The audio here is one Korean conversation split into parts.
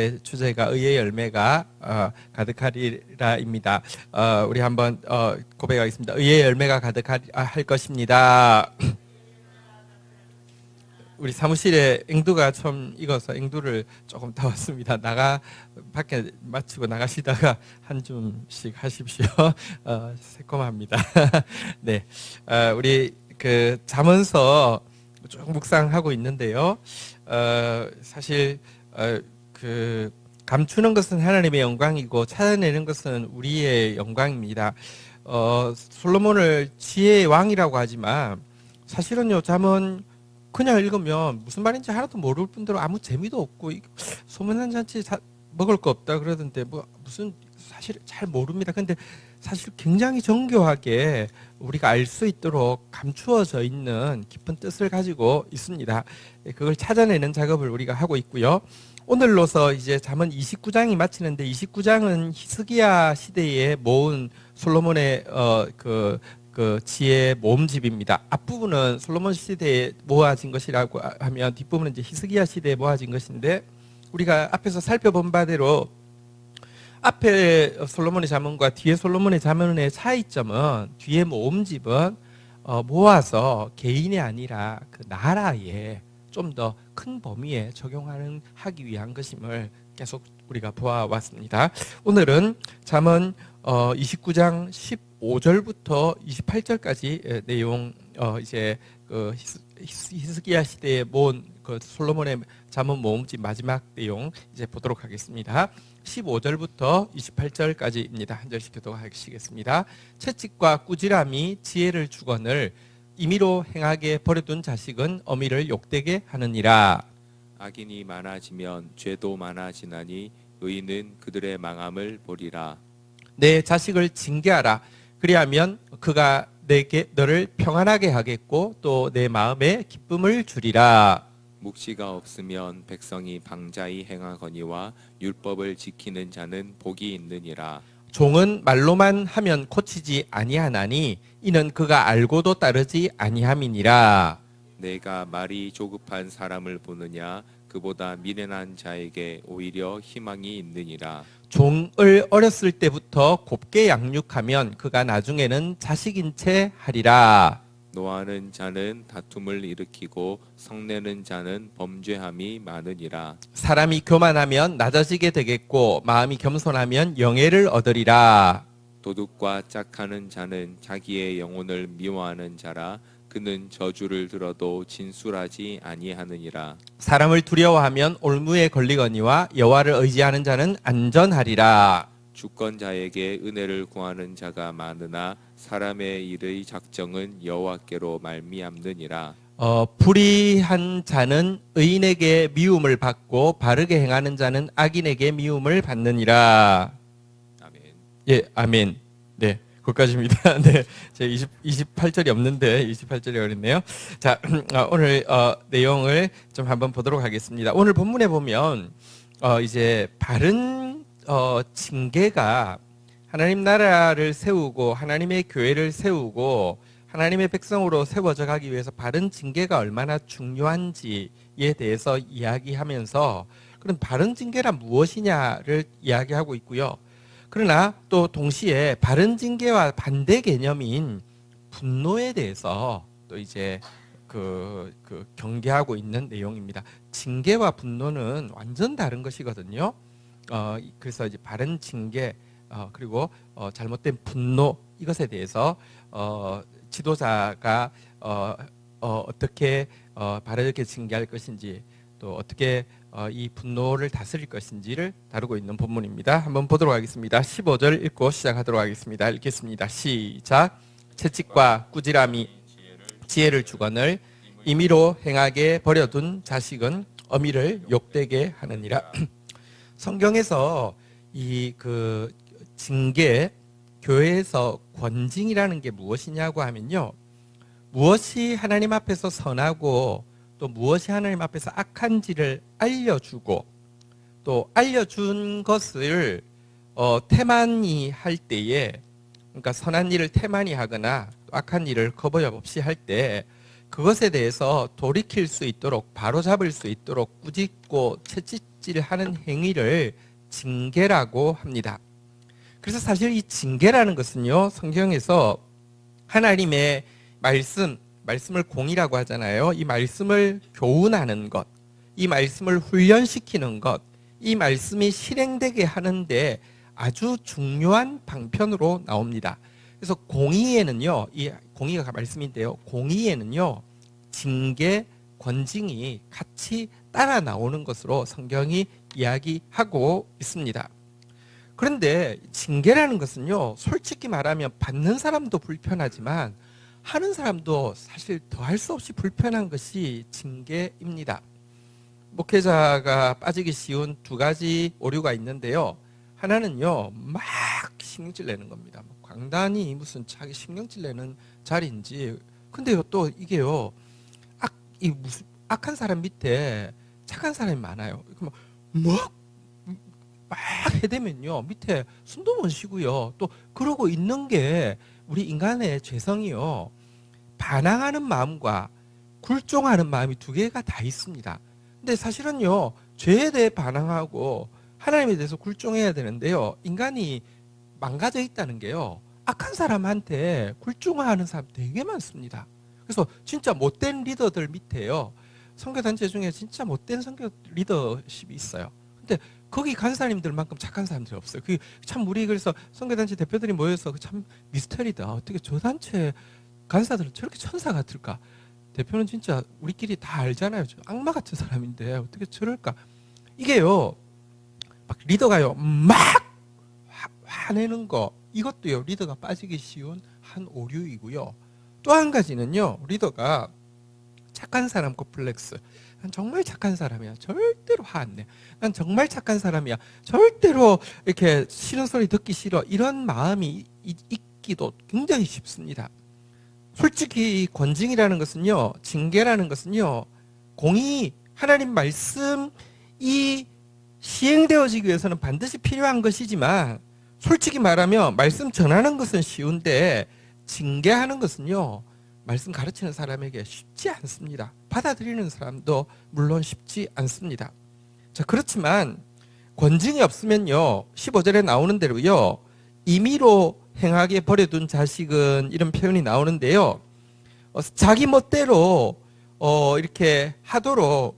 이제 주제가 의의 열매가 가득하리라입니다. 우리 한번 고백하겠습니다. 의의 열매가 가득할 것입니다. 우리 사무실에 앵두가 좀 익어서 앵두를 조금 따왔습니다. 밖에 마치고 나가시다가 한 줌씩 하십시오. 새콤합니다. 네, 우리 그 잠언서 쭉 묵상하고 있는데요. 사실 그 감추는 것은 하나님의 영광이고 찾아내는 것은 우리의 영광입니다. 솔로몬을 지혜의 왕이라고 하지만 사실은요, 잠언 그냥 읽으면 무슨 말인지 하나도 모를 뿐더러 아무 재미도 없고 소문 한 잔치 먹을 거 없다 그러던데 무슨 사실 잘 모릅니다. 근데 사실 굉장히 정교하게 우리가 알 수 있도록 감추어져 있는 깊은 뜻을 가지고 있습니다. 그걸 찾아내는 작업을 우리가 하고 있고요. 오늘로서 이제 잠언 29장이 마치는데 29장은 히스기야 시대에 모은 솔로몬의 그 지혜 모음집입니다. 앞부분은 솔로몬 시대에 모아진 것이라고 하면 뒷부분은 이제 히스기야 시대에 모아진 것인데 우리가 앞에서 살펴본 바대로 앞에 솔로몬의 잠언과 뒤에 솔로몬의 잠언의 차이점은 뒤에 모음집은 모아서 개인이 아니라 그 나라에 좀 더 큰 범위에 적용하기 위한 것임을 계속 우리가 보아왔습니다. 오늘은 잠언 29장 15절부터 28절까지 내용 이제 그 히스기야 시대에 모은 그 솔로몬의 잠언 모음집 마지막 내용 이제 보도록 하겠습니다. 15절부터 28절까지입니다. 한 절씩 교독하시겠습니다. 채찍과 꾸지람이 지혜를 주거늘 임의로 행하게 버려둔 자식은 어미를 욕되게 하느니라. 악인이 많아지면 죄도 많아지나니 의인은 그들의 망함을 보리라. 내 자식을 징계하라. 그리하면 그가 너를 평안하게 하겠고 또 내 마음에 기쁨을 주리라. 묵시가 없으면 백성이 방자히 행하거니와 율법을 지키는 자는 복이 있느니라. 종은 말로만 하면 고치지 아니하나니 이는 그가 알고도 따르지 아니함이니라. 내가 말이 조급한 사람을 보느냐 그보다 미련한 자에게 오히려 희망이 있느니라. 종을 어렸을 때부터 곱게 양육하면 그가 나중에는 자식인 채 하리라. 노하는 자는 다툼을 일으키고 성내는 자는 범죄함이 많으니라. 사람이 교만하면 낮아지게 되겠고 마음이 겸손하면 영예를 얻으리라. 도둑과 짝하는 자는 자기의 영혼을 미워하는 자라. 그는 저주를 들어도 진술하지 아니하느니라. 사람을 두려워하면 올무에 걸리거니와 여호와를 의지하는 자는 안전하리라. 주권자에게 은혜를 구하는 자가 많으나 사람의 일의 작정은 여호와께로 말미암느니라. 불의한 자는 의인에게 미움을 받고 바르게 행하는 자는 악인에게 미움을 받느니라. 아멘. 예, 아멘. 네, 거기까지입니다. 네, 제 28절이 없는데 28절이 어렵네요. 자, 오늘 내용을 좀 한번 보도록 하겠습니다. 오늘 본문에 보면 이제 바른 징계가 하나님 나라를 세우고 하나님의 교회를 세우고 하나님의 백성으로 세워져 가기 위해서 바른 징계가 얼마나 중요한지에 대해서 이야기하면서 그런 바른 징계란 무엇이냐를 이야기하고 있고요. 그러나 또 동시에 바른 징계와 반대 개념인 분노에 대해서 또 이제 그 경계하고 있는 내용입니다. 징계와 분노는 완전 다른 것이거든요. 그래서 이제 바른 징계 그리고 잘못된 분노 이것에 대해서 지도자가 어떻게 바르게 징계할 것인지 또 어떻게 이 분노를 다스릴 것인지를 다루고 있는 본문입니다. 한번 보도록 하겠습니다. 15절 읽고 시작하도록 하겠습니다. 읽겠습니다. 시작. 채찍과 꾸지람이 지혜를 주거늘 임의로 행하게 버려둔 자식은 어미를 욕되게 하느니라. 성경에서 이 징계, 교회에서 권징이라는 게 무엇이냐고 하면요, 무엇이 하나님 앞에서 선하고 또 무엇이 하나님 앞에서 악한지를 알려주고 또 알려준 것을 태만히 할 때에, 그러니까 선한 일을 태만히 하거나 또 악한 일을 거부여 없이 할 때 그것에 대해서 돌이킬 수 있도록 바로잡을 수 있도록 꾸짖고 갑질하는 행위를 징계라고 합니다. 그래서 사실 이 징계라는 것은요, 성경에서 하나님의 말씀을 공이라고 하잖아요. 이 말씀을 교훈하는 것, 이 말씀을 훈련시키는 것, 이 말씀이 실행되게 하는데 아주 중요한 방편으로 나옵니다. 그래서 공의에는요, 이 공의가 말씀인데요, 공의에는요, 징계, 권징이 같이 따라 나오는 것으로 성경이 이야기하고 있습니다. 그런데 징계라는 것은요, 솔직히 말하면 받는 사람도 불편하지만 하는 사람도 사실 더할 수 없이 불편한 것이 징계입니다. 목회자가 빠지기 쉬운 두 가지 오류가 있는데요. 하나는요, 막 신경질 내는 겁니다. 강단이 무슨 자기 신경질 내는 자리인지. 근데요, 또 이게요, 무슨 악한 사람 밑에 착한 사람이 많아요. 막 해대면요, 밑에 숨도 못 쉬고요. 또 그러고 있는 게 우리 인간의 죄성이요, 반항하는 마음과 굴종하는 마음이 두 개가 다 있습니다. 근데 사실은요, 죄에 대해 반항하고 하나님에 대해서 굴종해야 되는데요, 인간이 망가져 있다는 게요, 악한 사람한테 굴종하는 사람 되게 많습니다. 그래서 진짜 못된 리더들 밑에요, 선교단체 중에 진짜 못된 선교 리더십이 있어요. 근데 거기 간사님들만큼 착한 사람들이 없어요. 그게 참, 우리 그래서 선교단체 대표들이 모여서 참 미스터리다. 어떻게 저 단체 간사들은 저렇게 천사 같을까? 대표는 진짜 우리끼리 다 알잖아요. 저 악마 같은 사람인데 어떻게 저럴까? 이게요, 막 리더가요, 막 화내는 거, 이것도요, 리더가 빠지기 쉬운 한 오류이고요. 또 한 가지는요, 리더가 착한 사람 콤플렉스. 난 정말 착한 사람이야, 절대로 화 안 내. 난 정말 착한 사람이야, 절대로 이렇게 싫은 소리 듣기 싫어. 이런 마음이 있기도 굉장히 쉽습니다. 솔직히 권징이라는 것은요, 징계라는 것은요, 공의, 하나님 말씀이 시행되어지기 위해서는 반드시 필요한 것이지만, 솔직히 말하면 말씀 전하는 것은 쉬운데 징계하는 것은요, 말씀 가르치는 사람에게 쉽지 않습니다. 받아들이는 사람도 물론 쉽지 않습니다. 자, 그렇지만 권징이 없으면요, 15절에 나오는 대로요, 임의로 행하게 버려둔 자식은, 이런 표현이 나오는데요, 자기 멋대로 이렇게 하도록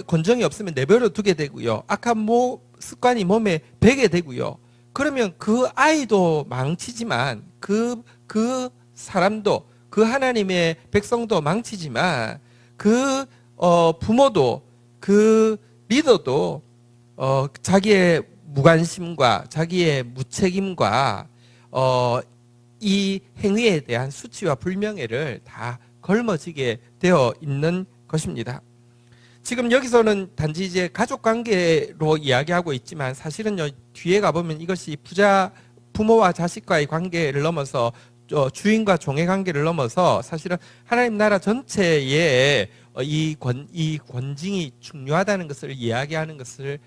권정이 없으면 내버려 두게 되고요, 악한 습관이 몸에 배게 되고요. 그러면 그 아이도 망치지만 그 사람도, 그 하나님의 백성도 망치지만 그 부모도, 그 리더도 자기의 무관심과 자기의 무책임과 이 행위에 대한 수치와 불명예를 다 걸머지게 되어 있는 것입니다. 지금 여기서는 단지 이제 가족 관계로 이야기하고 있지만, 사실은요, 뒤에 가보면 이것이 부모와 자식과의 관계를 넘어서 주인과 종의 관계를 넘어서 사실은 하나님 나라 전체에 이 권징이 중요하다는 것을 이야기하는 것을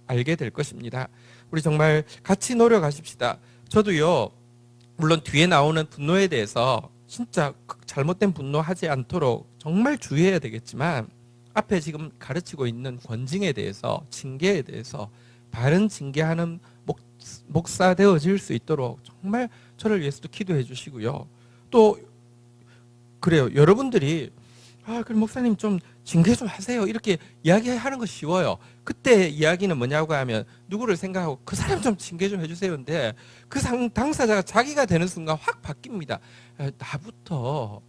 알게 될 것입니다. 우리 정말 같이 노력하십시다. 저도요, 물론 뒤에 나오는 분노에 대해서 진짜 잘못된 분노하지 않도록 정말 주의해야 되겠지만, 앞에 지금 가르치고 있는 권징에 대해서, 징계에 대해서 바른 징계하는 목사 되어질 수 있도록 정말 저를 위해서도 기도해 주시고요. 또 그래요, 여러분들이 그럼 목사님 좀 징계 좀 하세요, 이렇게 이야기하는 거 쉬워요. 그때 이야기는 뭐냐고 하면, 누구를 생각하고 그 사람 좀 징계 좀 해주세요인데, 그 당사자가 자기가 되는 순간 확 바뀝니다. 나부터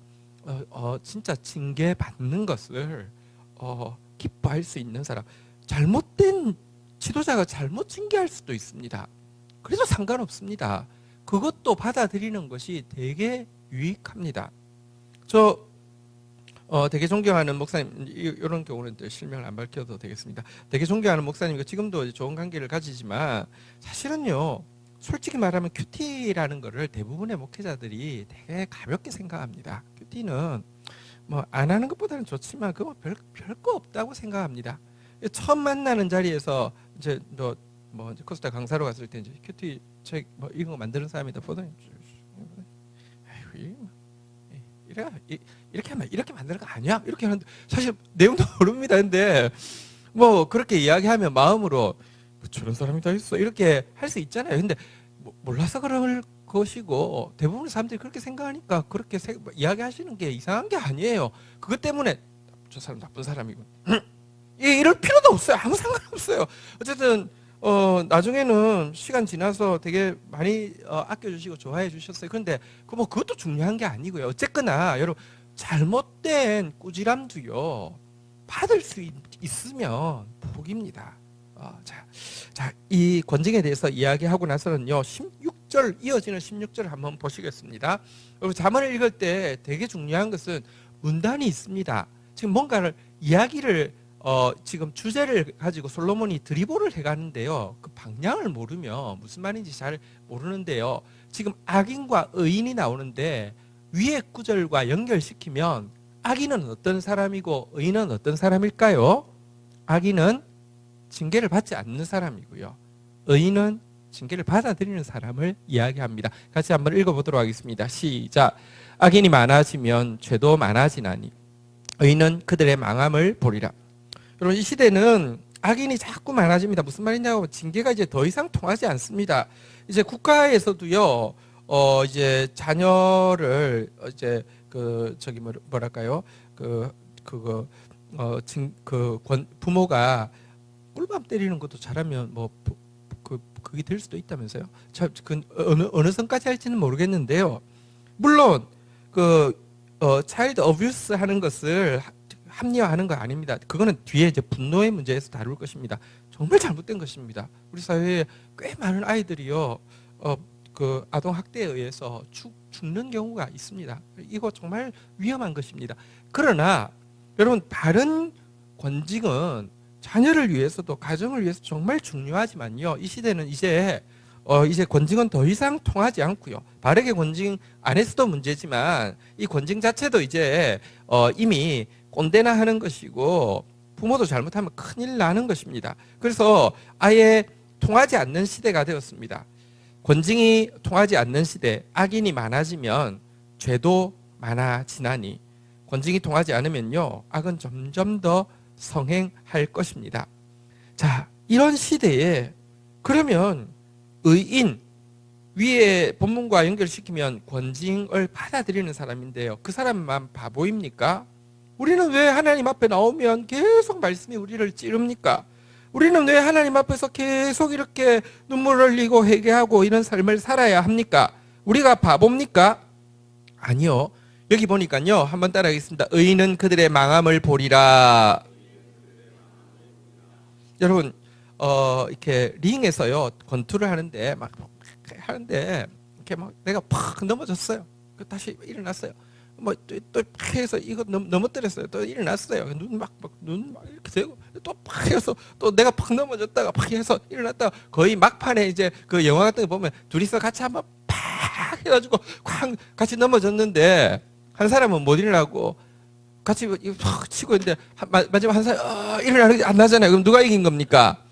진짜 징계 받는 것을 기뻐할 수 있는 사람. 잘못된 지도자가 잘못 징계할 수도 있습니다. 그래도 상관없습니다. 그것도 받아들이는 것이 되게 유익합니다. 저 되게 존경하는 목사님, 이런 경우는 실명을 안 밝혀도 되겠습니다. 되게 존경하는 목사님과 지금도 좋은 관계를 가지지만, 사실은요, 솔직히 말하면 큐티라는 거를 대부분의 목회자들이 되게 가볍게 생각합니다. 큐티는 뭐 안 하는 것보다는 좋지만 그거 별거 없다고 생각합니다. 처음 만나는 자리에서 이제 이제 코스타 강사로 갔을 때 이제 큐티 책 이런 거 만드는 사람이다 보더니, 이렇게 만드는 거 아니야? 이렇게 하는데 사실 내용도 모릅니다. 근데 뭐 그렇게 이야기하면 마음으로 뭐 저런 사람이 다 있어 이렇게 할 수 있잖아요. 근데 몰라서 그럴 것이고 대부분의 사람들이 그렇게 생각하니까 그렇게 이야기하시는 게 이상한 게 아니에요. 그것 때문에 저 사람 나쁜 사람이고 이럴 필요도 없어요. 아무 상관없어요. 어쨌든 나중에는 시간 지나서 되게 많이 아껴주시고 좋아해 주셨어요. 그런데 그것도 중요한 게 아니고요. 어쨌거나 여러분 잘못된 꾸지람도요 받을 수 있으면 복입니다. 자, 이 권징에 대해서 이야기하고 나서는요 16절 이어지는 16절을 한번 보시겠습니다. 여러분 잠언을 읽을 때 되게 중요한 것은 문단이 있습니다. 지금 뭔가를 이야기를 지금 주제를 가지고 솔로몬이 드리블을 해가는데요. 그 방향을 모르면 무슨 말인지 잘 모르는데요. 지금 악인과 의인이 나오는데 위의 구절과 연결시키면 악인은 어떤 사람이고 의인은 어떤 사람일까요? 악인은 징계를 받지 않는 사람이고요. 의인은 징계를 받아들이는 사람을 이야기합니다. 같이 한번 읽어보도록 하겠습니다. 시작. 악인이 많아지면 죄도 많아지나니 의인은 그들의 망함을 보리라. 여러분 이 시대는 악인이 자꾸 많아집니다. 무슨 말이냐고 징계가 이제 더 이상 통하지 않습니다. 이제 국가에서도요, 이제 자녀를 이제 뭐랄까요, 부모가 꿀밤 때리는 것도 잘하면 그게 될 수도 있다면서요. 어느 선까지 할지는 모르겠는데요. 물론 차일드 어뷰스 하는 것을 합리화하는 거 아닙니다. 그거는 뒤에 이제 분노의 문제에서 다룰 것입니다. 정말 잘못된 것입니다. 우리 사회에 꽤 많은 아이들이요, 아동 학대에 의해서 죽는 경우가 있습니다. 이거 정말 위험한 것입니다. 그러나 여러분 바른 권징은 자녀를 위해서도 가정을 위해서 정말 중요하지만요. 이 시대는 이제 권징은 더 이상 통하지 않고요. 바르게 권징 안 했어도 문제지만 이 권징 자체도 이제 이미 꼰대나 하는 것이고 부모도 잘못하면 큰일 나는 것입니다. 그래서 아예 통하지 않는 시대가 되었습니다. 권징이 통하지 않는 시대, 악인이 많아지면 죄도 많아지나니 권징이 통하지 않으면요 악은 점점 더 성행할 것입니다. 자, 이런 시대에 그러면 의인, 위에 본문과 연결시키면 권징을 받아들이는 사람인데요. 그 사람만 바보입니까? 우리는 왜 하나님 앞에 나오면 계속 말씀이 우리를 찌릅니까? 우리는 왜 하나님 앞에서 계속 이렇게 눈물을 흘리고 회개하고 이런 삶을 살아야 합니까? 우리가 바보입니까? 아니요. 여기 보니까요. 한번 따라하겠습니다. 의인은 그들의 망함을 보리라. 여러분 이렇게 링에서요 권투를 하는데 이렇게 막 내가 팍 넘어졌어요. 다시 일어났어요. 또 팍 해서 이거 넘어뜨렸어요. 또 일어났어요. 눈 막 이렇게 되고 또 팍 해서 또 내가 팍 넘어졌다가 팍 해서 일어났다가 거의 막판에 이제 그 영화 같은 거 보면 둘이서 같이 한번 팍 해가지고 쾅 같이 넘어졌는데 한 사람은 못 일어나고 같이 팍 치고 있는데 마지막 한 사람 일어나는 게 안 나잖아요. 그럼 누가 이긴 겁니까?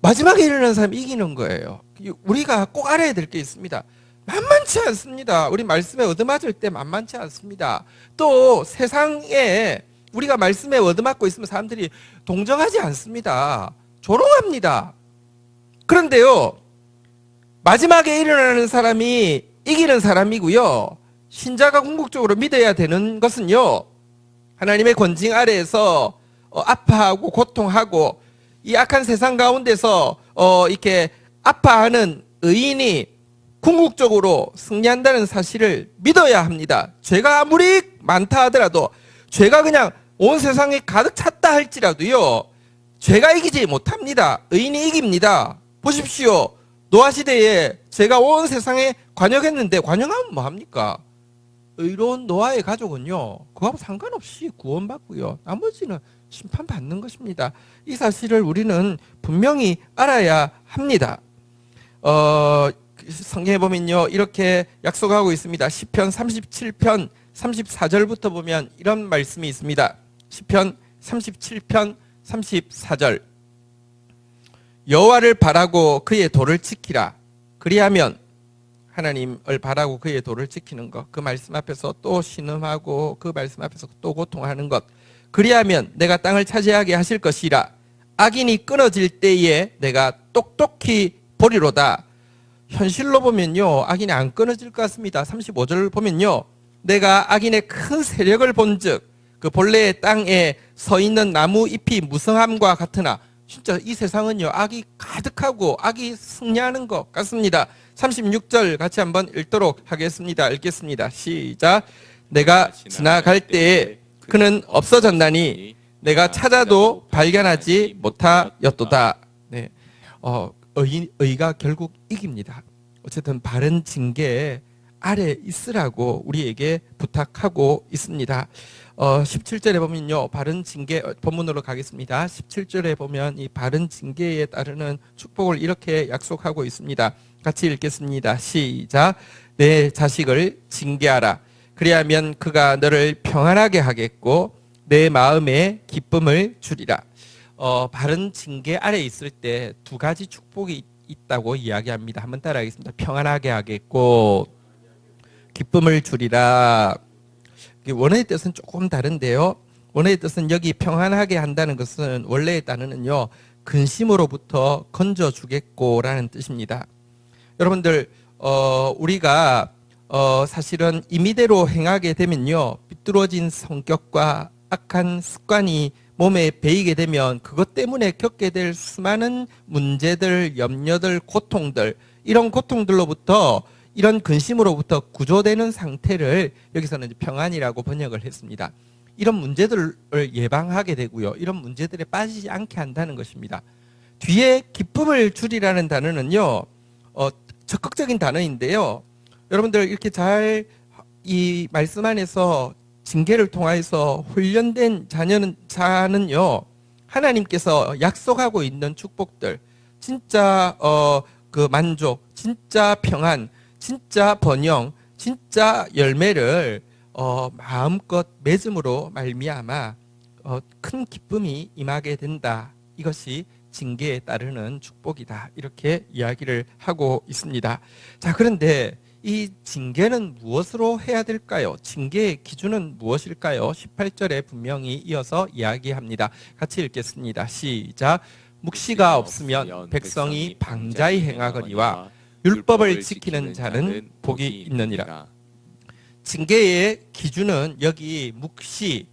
마지막에 일어나는 사람이 이기는 거예요. 우리가 꼭 알아야 될 게 있습니다. 만만치 않습니다. 우리 말씀에 얻어맞을 때 만만치 않습니다. 또 세상에 우리가 말씀에 얻어맞고 있으면 사람들이 동정하지 않습니다. 조롱합니다. 그런데요 마지막에 일어나는 사람이 이기는 사람이고요. 신자가 궁극적으로 믿어야 되는 것은요 하나님의 권징 아래에서 아파하고 고통하고 이 악한 세상 가운데서 이렇게 아파하는 의인이 궁극적으로 승리한다는 사실을 믿어야 합니다. 죄가 아무리 많다 하더라도 죄가 그냥 온 세상에 가득 찼다 할지라도요 죄가 이기지 못합니다. 의인이 이깁니다. 보십시오. 노아시대에 죄가 온 세상에 관역했는데 관역하면 뭐합니까? 의로운 노아의 가족은요 그거하고 상관없이 구원받고요 나머지는 심판받는 것입니다. 이 사실을 우리는 분명히 알아야 합니다. 성경에 보면요 이렇게 약속하고 있습니다. 시편 37편 34절부터 보면 이런 말씀이 있습니다. 시편 37편 34절 여호와를 바라고 그의 도를 지키라. 그리하면 하나님을 바라고 그의 도를 지키는 것, 그 말씀 앞에서 또 신음하고 그 말씀 앞에서 또 고통하는 것, 그리하면 내가 땅을 차지하게 하실 것이라. 악인이 끊어질 때에 내가 똑똑히 보리로다. 현실로 보면요, 악인이 안 끊어질 것 같습니다. 35절 보면요, 내가 악인의 큰 세력을 본즉 그 본래의 땅에 서 있는 나무 잎이 무성함과 같으나, 진짜 이 세상은요, 악이 가득하고 악이 승리하는 것 같습니다. 36절 같이 한번 읽도록 하겠습니다. 읽겠습니다. 시작. 내가 지나갈 때에 그는 없어졌나니 내가 찾아도 발견하지 못하였도다. 네, 의가 결국 이깁니다. 어쨌든 바른 징계 아래 있으라고 우리에게 부탁하고 있습니다. 17절에 보면요, 바른 징계, 본문으로 가겠습니다. 17절에 보면 이 바른 징계에 따르는 축복을 이렇게 약속하고 있습니다. 같이 읽겠습니다. 시작. 내 자식을 징계하라. 그리하면 그가 너를 평안하게 하겠고 내 마음에 기쁨을 주리라. 바른 징계 아래 있을 때 두 가지 축복이 있다고 이야기합니다. 한번 따라하겠습니다. 평안하게 하겠고 기쁨을 주리라. 원어의 뜻은 조금 다른데요. 원어의 뜻은 여기 평안하게 한다는 것은 원래의 단어는요, 근심으로부터 건져주겠고라는 뜻입니다. 여러분들, 우리가 사실은 임의대로 행하게 되면요, 삐뚤어진 성격과 악한 습관이 몸에 배이게 되면 그것 때문에 겪게 될 수많은 문제들, 염려들, 고통들, 이런 고통들로부터, 이런 근심으로부터 구조되는 상태를 여기서는 이제 평안이라고 번역을 했습니다. 이런 문제들을 예방하게 되고요, 이런 문제들에 빠지지 않게 한다는 것입니다. 뒤에 기쁨을 주리라는 단어는요, 적극적인 단어인데요, 여러분들 이렇게 잘 이 말씀 안에서 징계를 통해서 훈련된 자는요, 하나님께서 약속하고 있는 축복들, 진짜 그 만족, 진짜 평안, 진짜 번영, 진짜 열매를 마음껏 맺음으로 말미암아 큰 기쁨이 임하게 된다. 이것이 징계에 따르는 축복이다. 이렇게 이야기를 하고 있습니다. 자, 그런데 이 징계는 무엇으로 해야 될까요? 징계의 기준은 무엇일까요? 18절에 분명히 이어서 이야기합니다. 같이 읽겠습니다. 시작. 묵시가 없으면 백성이 방자히 행하거니와 율법을 지키는 자는 복이 있느니라. 징계의 기준은 여기 묵시,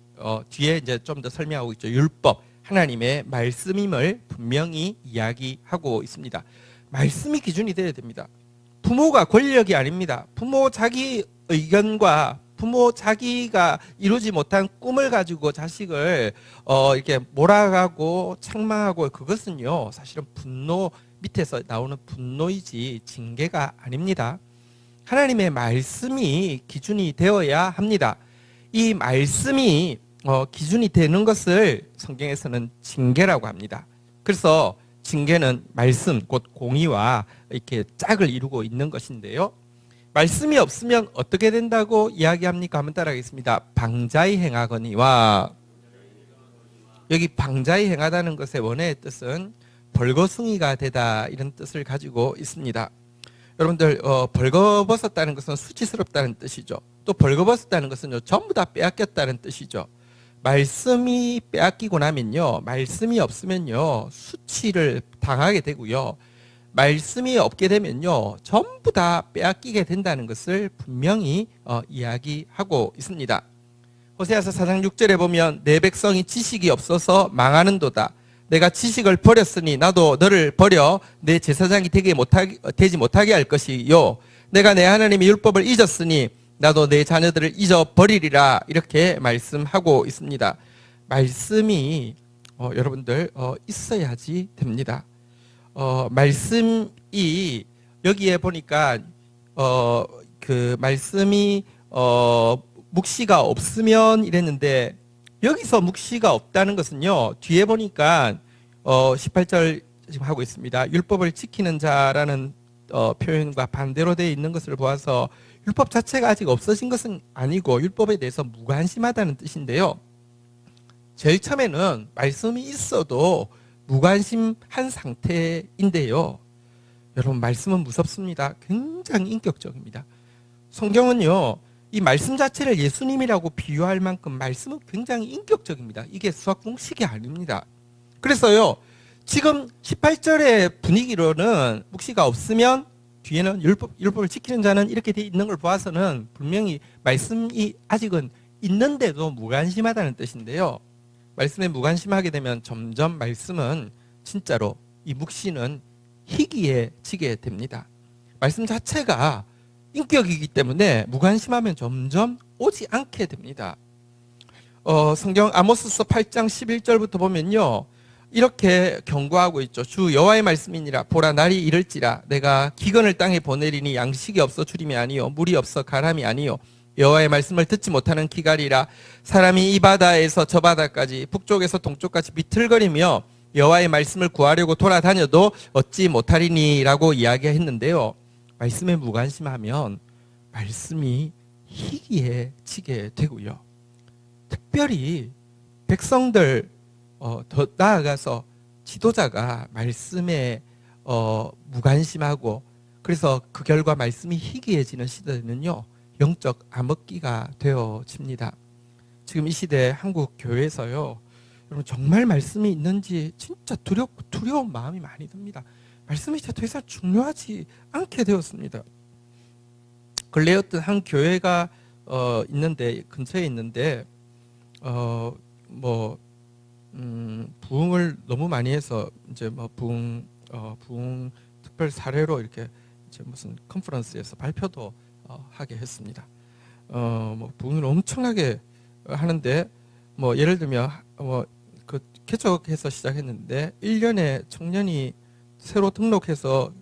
뒤에 이제 좀 더 설명하고 있죠. 율법, 하나님의 말씀임을 분명히 이야기하고 있습니다. 말씀이 기준이 되어야 됩니다. 부모가 권력이 아닙니다. 부모 자기 의견과 부모 자기가 이루지 못한 꿈을 가지고 자식을 이렇게 몰아가고 책망하고, 그것은요, 사실은 분노 밑에서 나오는 분노이지 징계가 아닙니다. 하나님의 말씀이 기준이 되어야 합니다. 이 말씀이 기준이 되는 것을 성경에서는 징계라고 합니다. 그래서 징계는 말씀, 곧 공의와 이렇게 짝을 이루고 있는 것인데요, 말씀이 없으면 어떻게 된다고 이야기합니까? 한번 따라하겠습니다. 방자히 행하거니와. 여기 방자히 행하다는 것의 원어의 뜻은 벌거숭이가 되다, 이런 뜻을 가지고 있습니다. 여러분들, 벌거벗었다는 것은 수치스럽다는 뜻이죠. 또 벌거벗었다는 것은요, 전부 다 빼앗겼다는 뜻이죠. 말씀이 빼앗기고 나면요, 말씀이 없으면요, 수치를 당하게 되고요, 말씀이 없게 되면요, 전부 다 빼앗기게 된다는 것을 분명히 이야기하고 있습니다. 호세아서 4장 6절에 보면 내 백성이 지식이 없어서 망하는도다. 내가 지식을 버렸으니 나도 너를 버려 내 제사장이 되지 못하게 할 것이요. 내가 내 하나님의 율법을 잊었으니 나도 내 자녀들을 잊어버리리라. 이렇게 말씀하고 있습니다. 말씀이 여러분들 있어야지 됩니다. 말씀이 여기에 보니까 그 말씀이 묵시가 없으면 이랬는데, 여기서 묵시가 없다는 것은요, 뒤에 보니까 18절 지금 하고 있습니다. 율법을 지키는 자라는 표현과 반대로 되어 있는 것을 보아서 율법 자체가 아직 없어진 것은 아니고 율법에 대해서 무관심하다는 뜻인데요, 제일 처음에는 말씀이 있어도 무관심한 상태인데요, 여러분, 말씀은 무섭습니다. 굉장히 인격적입니다. 성경은요, 이 말씀 자체를 예수님이라고 비유할 만큼 말씀은 굉장히 인격적입니다. 이게 수학 공식이 아닙니다. 그래서요, 지금 18절의 분위기로는 묵시가 없으면 뒤에는 율법을 지키는 자는 이렇게 돼 있는 걸 보아서는 분명히 말씀이 아직은 있는데도 무관심하다는 뜻인데요. 말씀에 무관심하게 되면 점점 말씀은 진짜로 이 묵시는 희귀해지게 됩니다. 말씀 자체가 인격이기 때문에 무관심하면 점점 오지 않게 됩니다. 성경 아모스서 8장 11절부터 보면요, 이렇게 경고하고 있죠. 주 여호와의 말씀이니라. 보라, 날이 이를지라. 내가 기근을 땅에 보내리니 양식이 없어 주림이 아니요 물이 없어 가람이 아니요 여호와의 말씀을 듣지 못하는 기갈이라. 사람이 이 바다에서 저 바다까지 북쪽에서 동쪽까지 비틀거리며 여호와의 말씀을 구하려고 돌아다녀도 얻지 못하리니라고 이야기했는데요. 말씀에 무관심하면 말씀이 희귀해지게 되고요. 특별히 백성들 더 나아가서 지도자가 말씀에 무관심하고 그래서 그 결과 말씀이 희귀해지는 시대는요, 영적 암흑기가 되어집니다. 지금 이 시대 한국 교회에서요, 여러분 정말 말씀이 있는지 진짜 두려운 마음이 많이 듭니다. 말씀이 이제 더 이상 중요하지 않게 되었습니다. 근래 어떤 한 교회가 있는데, 근처에 있는데 부흥을 너무 많이 해서 이제 뭐 부흥 특별 사례로 이렇게 이제 무슨 컨퍼런스에서 발표도 하게 했습니다. 뭐 부흥을 엄청나게 하는데, 뭐 예를 들면 그 개척해서 시작했는데 1년에 청년이 새로 등록해서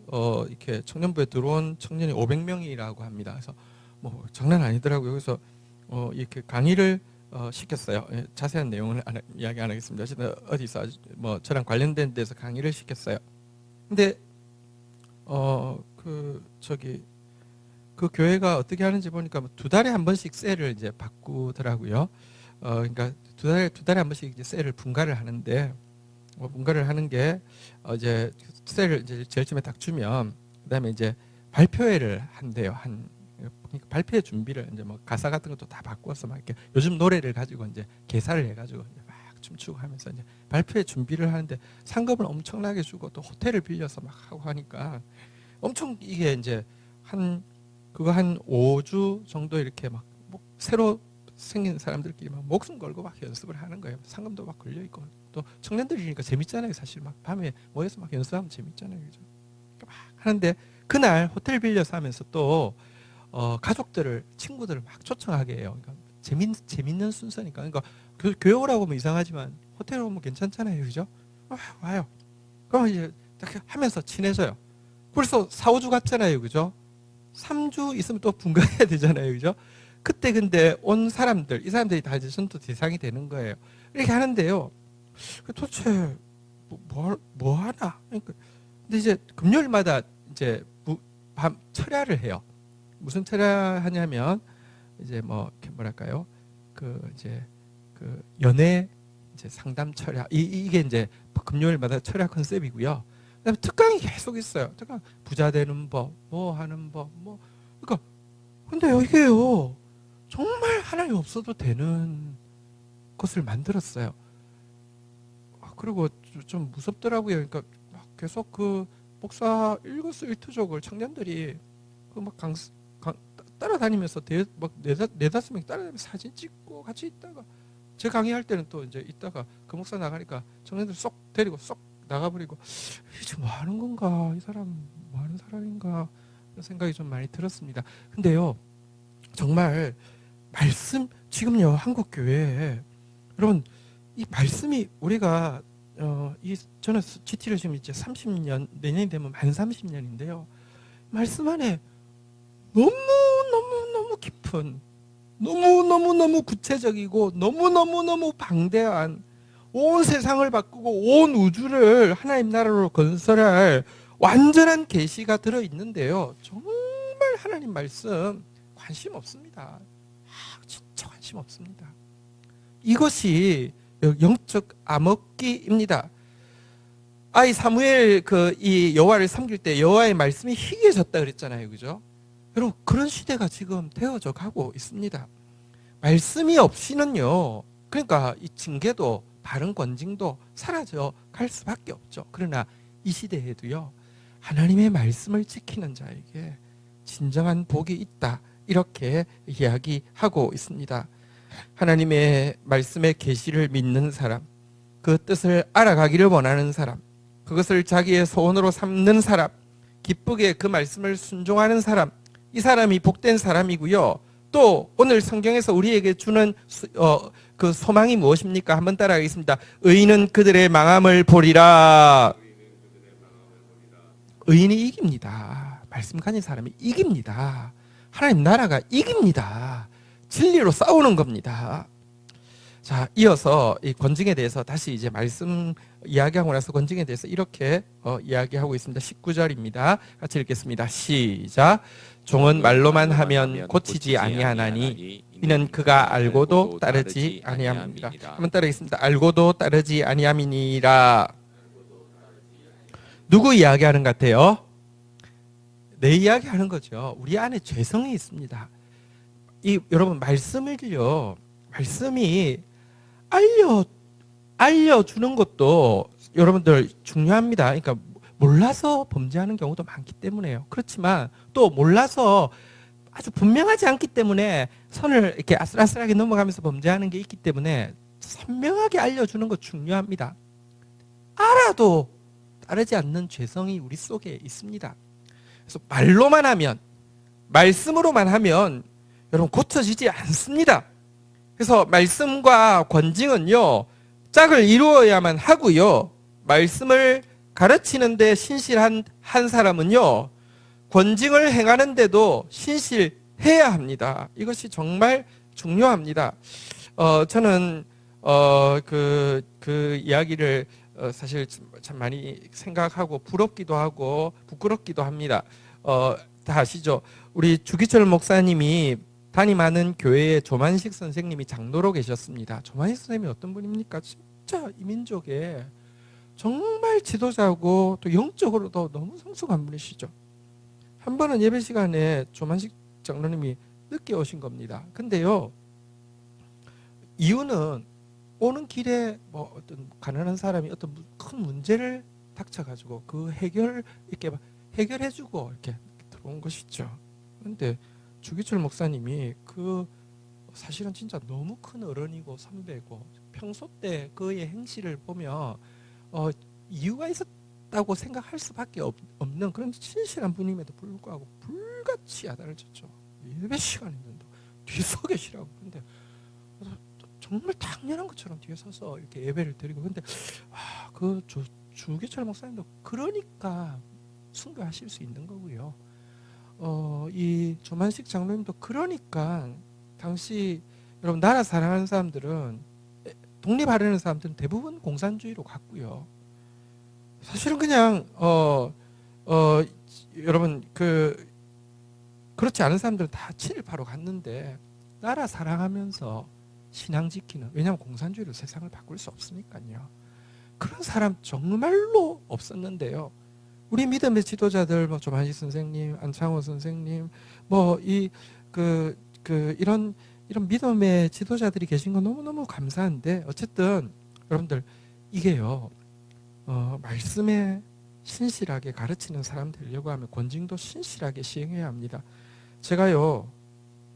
이렇게 청년부에 들어온 청년이 500명이라고 합니다. 그래서 뭐 장난 아니더라고요. 그래서 이렇게 강의를 시켰어요. 자세한 내용을 이야기 안 하겠습니다. 어쨌든 어디서 뭐 저랑 관련된 데서 강의를 시켰어요. 근데 그 교회가 어떻게 하는지 보니까 2달에 한 번씩 셀을 이제 바꾸더라고요. 그러니까 두 달에 한 번씩 이제 셀을 분가를 하는데, 분가를 하는 게 이제 셀을 이제 제일 처음에 딱 주면 그다음에 이제 발표회를 한대요. 그러니까 발표회 준비를 이제 뭐 가사 같은 것도 다 바꿔서 막 이렇게 요즘 노래를 가지고 이제 개사를 해가지고 이제 막 춤추고 하면서 이제 발표회 준비를 하는데 상금을 엄청나게 주고 또 호텔을 빌려서 막 하고 하니까 엄청 이게 이제 한 5주 정도 이렇게 막 새로 생긴 사람들끼리 막 목숨 걸고 막 연습을 하는 거예요. 상금도 막 걸려 있고 또 청년들이니까 재밌잖아요. 사실 막 밤에 모여서 막 연습하면 재밌잖아요. 그죠? 막 하는데 그날 호텔 빌려서 하면서 또 친구들을 막 초청하게 해요. 그러니까 재밌는 순서니까. 그러니까 교회 오라고 하면 이상하지만 호텔 오면 괜찮잖아요. 그죠? 와요. 그럼 이제 딱 하면서 친해져요. 벌써 4, 5주 갔잖아요. 그죠? 3주 있으면 또 분가해야 되잖아요. 그죠? 그때 근데 온 사람들, 이 사람들이 다 이제 전도 대상이 되는 거예요. 이렇게 하는데요. 도대체 뭐 하나? 그러니까 근데 이제 금요일마다 이제 밤 철야를 해요. 무슨 철야하냐면 이제 뭐랄까요? 이제 연애 이제 상담 철야. 이게 이제 금요일마다 철야 컨셉이고요. 그다음에 특강이 계속 있어요. 특강 부자 되는 법, 뭐 하는 법, 그러니까 근데 이게요. 정말 하나님 없어도 되는 것을 만들었어요. 그리고 좀 무섭더라고요. 그러니까 막 계속 그 목사 일거수일투족을 청년들이 막 따라다니면서 막 네다섯 명 따라다니면서 사진 찍고 같이 있다가 제 강의할 때는 또 이제 있다가 그 목사 나가니까 청년들 쏙 데리고 쏙 나가버리고 이게 뭐 하는 건가? 이 사람 뭐 하는 사람인가? 그런 생각이 좀 많이 들었습니다. 근데요, 정말 말씀 지금요 한국 교회에 여러분 이 말씀이 우리가 저는 GT를 지금 이제 30년 내년이 되면 만 30년인데요. 말씀 안에 너무 깊은 너무 구체적이고 너무 방대한 온 세상을 바꾸고 온 우주를 하나님 나라로 건설할 완전한 계시가 들어 있는데요. 정말 하나님 말씀 관심 없습니다. 진짜 관심 없습니다. 이것이 영적 암흑기입니다. 아이 사무엘 이 여호와를 섬길 때 여호와의 말씀이 희귀해졌다 그랬잖아요. 그죠? 여러분 그런 시대가 지금 되어져 가고 있습니다. 말씀이 없이는요. 그러니까 이 징계도 바른 권징도 사라져 갈 수밖에 없죠. 그러나 이 시대에도요. 하나님의 말씀을 지키는 자에게 진정한 복이 있다. 이렇게 이야기하고 있습니다. 하나님의 말씀의 계시를 믿는 사람, 그 뜻을 알아가기를 원하는 사람, 그것을 자기의 소원으로 삼는 사람, 기쁘게 그 말씀을 순종하는 사람, 이 사람이 복된 사람이고요. 또 오늘 성경에서 우리에게 주는 그 소망이 무엇입니까? 한번 따라하겠습니다. 의인은 그들의 망함을 보리라. 의인이 이깁니다. 말씀 가진 사람이 이깁니다. 하나님 나라가 이깁니다. 진리로 싸우는 겁니다. 자, 이어서 이 권징에 대해서 다시 이제 말씀 이야기하고 나서 권징에 대해서 이렇게 이야기하고 있습니다. 19절입니다. 같이 읽겠습니다. 시작. 종은 말로만 하면 고치지 아니하나니 이는 그가 알고도 따르지 아니함이니라. 한번 따라하겠습니다. 알고도 따르지 아니함이니라. 누구 이야기하는 것 같아요? 내 이야기하는 거죠. 우리 안에 죄성이 있습니다. 여러분 말씀을요. 말씀이 알려주는 것도 여러분들 중요합니다. 그러니까 몰라서 범죄하는 경우도 많기 때문에요. 그렇지만 또 몰라서 아주 분명하지 않기 때문에 선을 이렇게 아슬아슬하게 넘어가면서 범죄하는 게 있기 때문에 선명하게 알려주는 거 중요합니다. 알아도 따르지 않는 죄성이 우리 속에 있습니다. 그래서 말로만 하면, 말씀으로만 하면 여러분 고쳐지지 않습니다. 그래서 말씀과 권징은요, 짝을 이루어야만 하고요. 말씀을 가르치는데 신실한 한 사람은요, 권징을 행하는데도 신실해야 합니다. 이것이 정말 중요합니다. 저는 그 이야기를 사실 참 많이 생각하고 부럽기도 하고 부끄럽기도 합니다. 다 아시죠? 우리 주기철 목사님이 담임하는 교회에 조만식 선생님이 장로로 계셨습니다. 조만식 선생님이 어떤 분입니까? 진짜 이 민족에 정말 지도자고 또 영적으로도 너무 성숙한 분이시죠. 한 번은 예배 시간에 조만식 장로님이 늦게 오신 겁니다. 근데요, 이유는 오는 길에 뭐 어떤 가난한 사람이 어떤 큰 문제를 닥쳐가지고 그 이렇게 해결해주고 이렇게 들어온 것이죠. 그런데 주기철 목사님이 사실은 진짜 너무 큰 어른이고 선배고 평소 때 그의 행실을 보면 이유가 있었다고 생각할 수밖에 없는 그런 신실한 분임에도 불구하고 불같이 야단을 쳤죠. 예배 시간인데도 뒤서 계시라고. 근데 정말 당연한 것처럼 뒤에 서서 이렇게 예배를 드리고. 근데 주기철 목사님도 그러니까 순교하실 수 있는 거고요. 이 조만식 장로님도 그러니까 당시 여러분 나라 사랑하는 사람들은, 독립하려는 사람들은 대부분 공산주의로 갔고요. 사실은 그냥 여러분 그렇지 않은 사람들은 다 친일파로 갔는데 나라 사랑하면서 신앙 지키는, 왜냐하면 공산주의로 세상을 바꿀 수 없으니까요. 그런 사람 정말로 없었는데요. 우리 믿음의 지도자들, 뭐 조만식 선생님, 안창호 선생님, 뭐 이런 믿음의 지도자들이 계신 건 너무너무 감사한데, 어쨌든 여러분들 이게요, 말씀에 신실하게 가르치는 사람 되려고 하면 권징도 신실하게 시행해야 합니다. 제가요,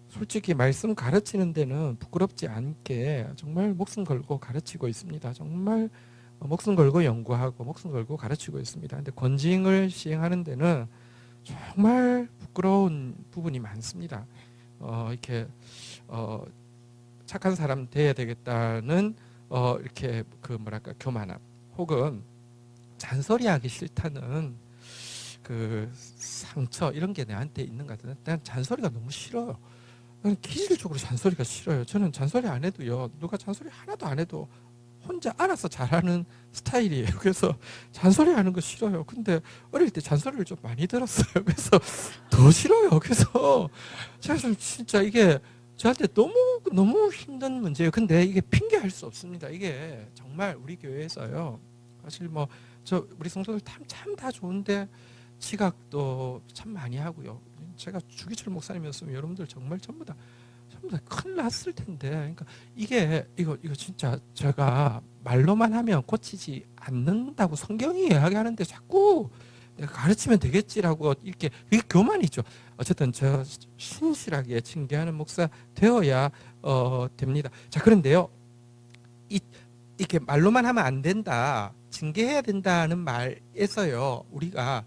솔직히 말씀 가르치는 데는 부끄럽지 않게 정말 목숨 걸고 가르치고 있습니다. 정말 목숨 걸고 연구하고 목숨 걸고 가르치고 있습니다. 근데 권징을 시행하는 데는 정말 부끄러운 부분이 많습니다. 이렇게 착한 사람 돼야 되겠다는 이렇게 교만함, 혹은 잔소리하기 싫다는 그 상처, 이런 게 내한테 있는 것 같은데, 난 잔소리가 너무 싫어요. 나는 기질적으로 잔소리가 싫어요. 저는 잔소리 안 해도요, 누가 잔소리 하나도 안 해도 혼자 알아서 잘하는 스타일이에요. 그래서 잔소리 하는 거 싫어요. 근데 어릴 때 잔소리를 좀 많이 들었어요. 그래서 더 싫어요. 그래서 제가 좀 진짜 이게 저한테 너무 힘든 문제예요. 근데 이게 핑계할 수 없습니다. 이게 정말 우리 교회에서요, 사실 우리 성도들 참 다 좋은데 지각도 참 많이 하고요. 제가 주기철 목사님이었으면 여러분들 정말 전부 다 큰일 났을 텐데. 그러니까 이거 진짜 제가 말로만 하면 고치지 않는다고 성경이 이야기하는데 자꾸 내가 가르치면 되겠지라고 이렇게, 이게 교만이죠. 어쨌든 저 신실하게 징계하는 목사 되어야 됩니다. 자, 그런데요, 이렇게 말로만 하면 안 된다, 징계해야 된다는 말에서요, 우리가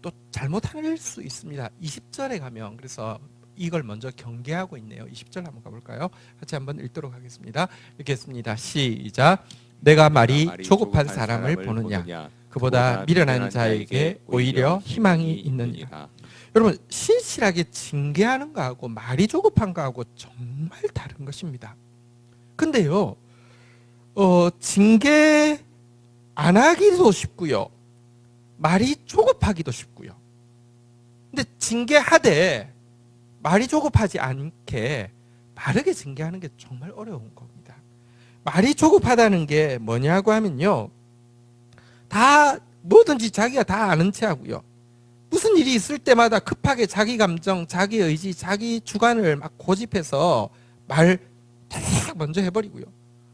또 잘못할 수 있습니다. 20절에 가면, 그래서 이걸 먼저 경계하고 있네요. 20절 한번 가볼까요? 같이 한번 읽도록 하겠습니다. 읽겠습니다. 시작. 내가 말이 조급한 사람을 보느냐, 그보다 미련한 자에게 오히려 희망이 있느니라. 여러분, 신실하게 징계하는 거하고 말이 조급한 거하고 정말 다른 것입니다. 근데요, 징계 안 하기도 쉽고요, 말이 조급하기도 쉽고요. 근데 징계하되 말이 조급하지 않게 바르게 징계하는 게 정말 어려운 겁니다. 말이 조급하다는 게 뭐냐고 하면요, 다 뭐든지 자기가 다 아는 체 하고요, 무슨 일이 있을 때마다 급하게 자기 감정, 자기 의지, 자기 주관을 막 고집해서 말 다 먼저 해버리고요.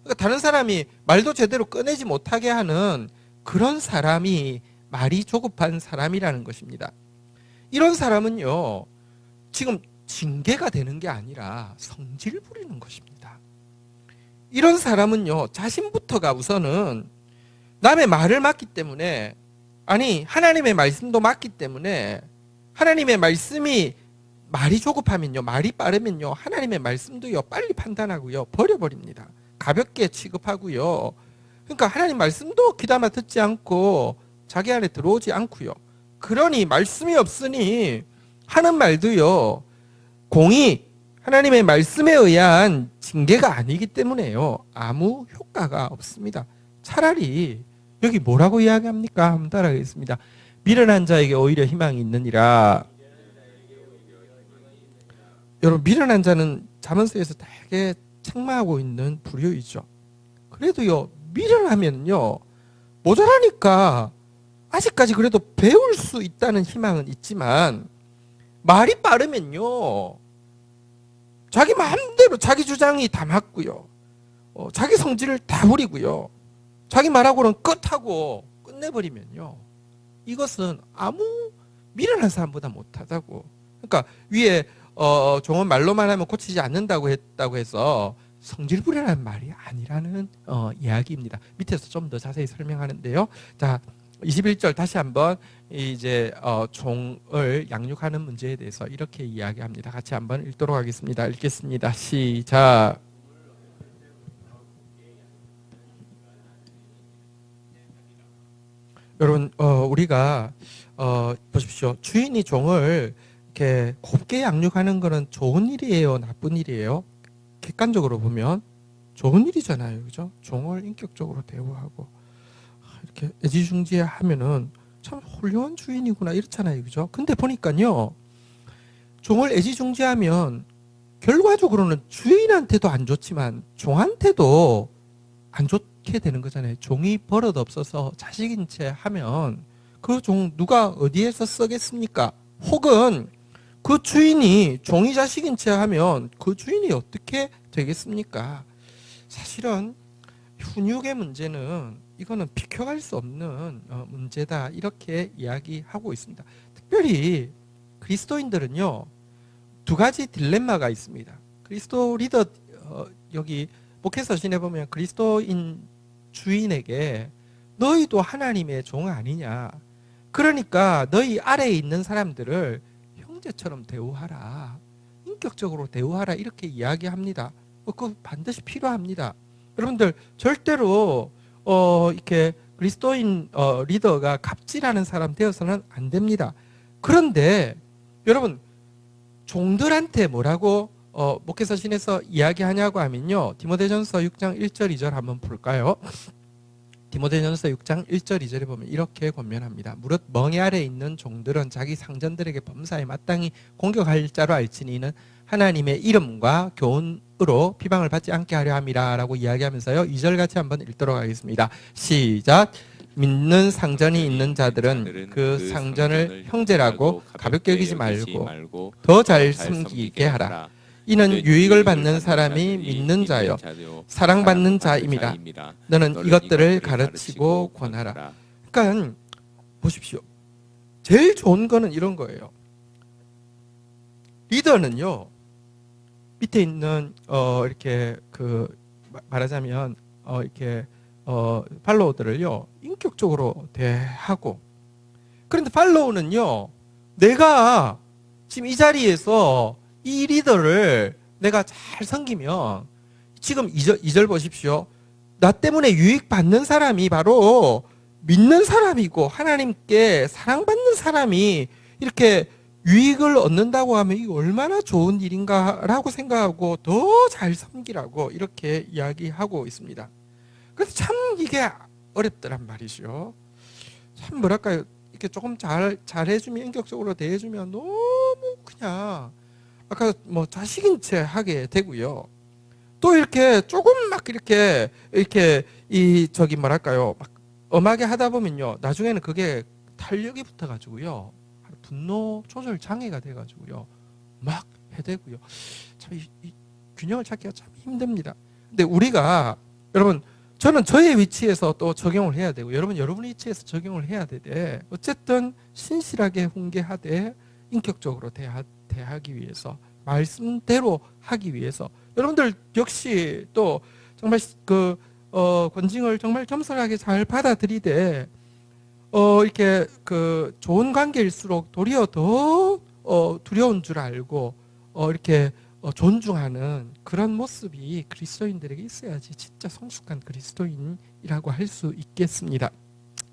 그러니까 다른 사람이 말도 제대로 꺼내지 못하게 하는 그런 사람이 말이 조급한 사람이라는 것입니다. 이런 사람은요, 지금 징계가 되는 게 아니라 성질 부리는 것입니다. 이런 사람은요, 자신부터가 우선은 남의 말을 맞기 때문에, 아니 하나님의 말씀도 맞기 때문에, 하나님의 말씀이 말이 조급하면요, 말이 빠르면요, 하나님의 말씀도요 빨리 판단하고요 버려버립니다. 가볍게 취급하고요. 그러니까 하나님 말씀도 귀담아 듣지 않고 자기 안에 들어오지 않고요. 그러니 말씀이 없으니 하는 말도요, 공의, 하나님의 말씀에 의한 징계가 아니기 때문에요, 아무 효과가 없습니다. 차라리 여기 뭐라고 이야기합니까? 한번 따라하겠습니다. 미련한 자에게 오히려 희망이 있느니라. 여러분, 미련한 자는 잠언서에서 되게 책망하고 있는 부류이죠. 그래도요, 미련하면요 모자라니까 아직까지 그래도 배울 수 있다는 희망은 있지만, 말이 빠르면요 자기 마음대로 자기 주장이 다 맞고요, 자기 성질을 다 부리고요, 자기 말하고는 끝하고 끝내버리면요, 이것은 아무 미련한 사람보다 못하다고. 그러니까 위에 종은 말로만 하면 고치지 않는다고 했다고 해서 성질 부리라는 말이 아니라는 이야기입니다. 밑에서 좀 더 자세히 설명하는데요. 자, 21절 다시 한번 이제 종을 양육하는 문제에 대해서 이렇게 이야기합니다. 같이 한번 읽도록 하겠습니다. 읽겠습니다. 시작. 여러분, 우리가 보십시오. 주인이 종을 이렇게 곱게 양육하는 것은 좋은 일이에요, 나쁜 일이에요? 객관적으로 보면 좋은 일이잖아요, 그죠? 종을 인격적으로 대우하고 이렇게 애지중지하면은 참 훌륭한 주인이구나 이렇잖아요, 그죠? 근데 보니까요, 종을 애지중지하면 결과적으로는 주인한테도 안 좋지만 종한테도 안 좋게 되는 거잖아요. 종이 버릇 없어서 자식인 채 하면 그 종 누가 어디에서 쓰겠습니까? 혹은 그 주인이 종이 자식인 채 하면 그 주인이 어떻게 되겠습니까? 사실은 훈육의 문제는 이거는 비켜갈 수 없는 문제다, 이렇게 이야기하고 있습니다. 특별히 그리스도인들은요, 두 가지 딜레마가 있습니다. 그리스도 리더, 여기 목회서신에 보면 그리스도인 주인에게 너희도 하나님의 종 아니냐, 그러니까 너희 아래에 있는 사람들을 형제처럼 대우하라, 인격적으로 대우하라, 이렇게 이야기합니다. 그거 반드시 필요합니다. 여러분들 절대로 이렇게 그리스도인 리더가 갑질하는 사람 되어서는 안 됩니다. 그런데 여러분, 종들한테 뭐라고 목회서신에서 이야기하냐고 하면요, 디모데전서 6장 1절 2절 한번 볼까요? 디모데전서 6장 1절 2절에 보면 이렇게 권면합니다. 무릇 멍에 아래 있는 종들은 자기 상전들에게 범사에 마땅히 공격할 자로 알지니 이는 하나님의 이름과 교훈으로 비방을 받지 않게 하려 함이라 라고 이야기하면서요, 2절 같이 한번 읽도록 하겠습니다. 시작. 믿는 상전이 있는 자들은 그 상전을 형제라고 가볍게 여기지 말고 더 잘 섬기게 하라. 이는 유익을 받는 사람이 믿는 자요 사랑받는 자임이라. 너는 이것들을 가르치고 권하라. 그러니까 보십시오. 제일 좋은 거는 이런 거예요. 리더는요, 밑에 있는 이렇게 말하자면 이렇게 팔로워들을요 인격적으로 대하고, 그런데 팔로우는요, 내가 지금 이 자리에서 이 리더를 내가 잘 섬기면, 지금 2절 보십시오. 나 때문에 유익받는 사람이 바로 믿는 사람이고 하나님께 사랑받는 사람이 이렇게 유익을 얻는다고 하면 이게 얼마나 좋은 일인가라고 생각하고 더 잘 섬기라고 이렇게 이야기하고 있습니다. 그래서 참 이게 어렵더란 말이죠. 참 뭐랄까요, 이렇게 조금 잘해주면, 인격적으로 대해주면 너무 그냥 아까 뭐 자식인 채 하게 되고요. 또 이렇게 조금 막 이렇게 뭐랄까요, 막 엄하게 하다 보면요, 나중에는 그게 탄력이 붙어가지고요, 분노 조절 장애가 돼가지고요, 막 해대고요. 참 이 균형을 찾기가 참 힘듭니다. 근데 우리가, 여러분, 저는 저의 위치에서 또 적용을 해야 되고, 여러분의 위치에서 적용을 해야 되되, 어쨌든 신실하게 훈계하되 인격적으로 대하기 위해서, 말씀대로 하기 위해서, 여러분들 역시 또 정말 권징을 정말 겸손하게 잘 받아들이되, 이렇게 좋은 관계일수록 도리어 더 두려운 줄 알고 이렇게 존중하는 그런 모습이 그리스도인들에게 있어야지 진짜 성숙한 그리스도인이라고 할 수 있겠습니다.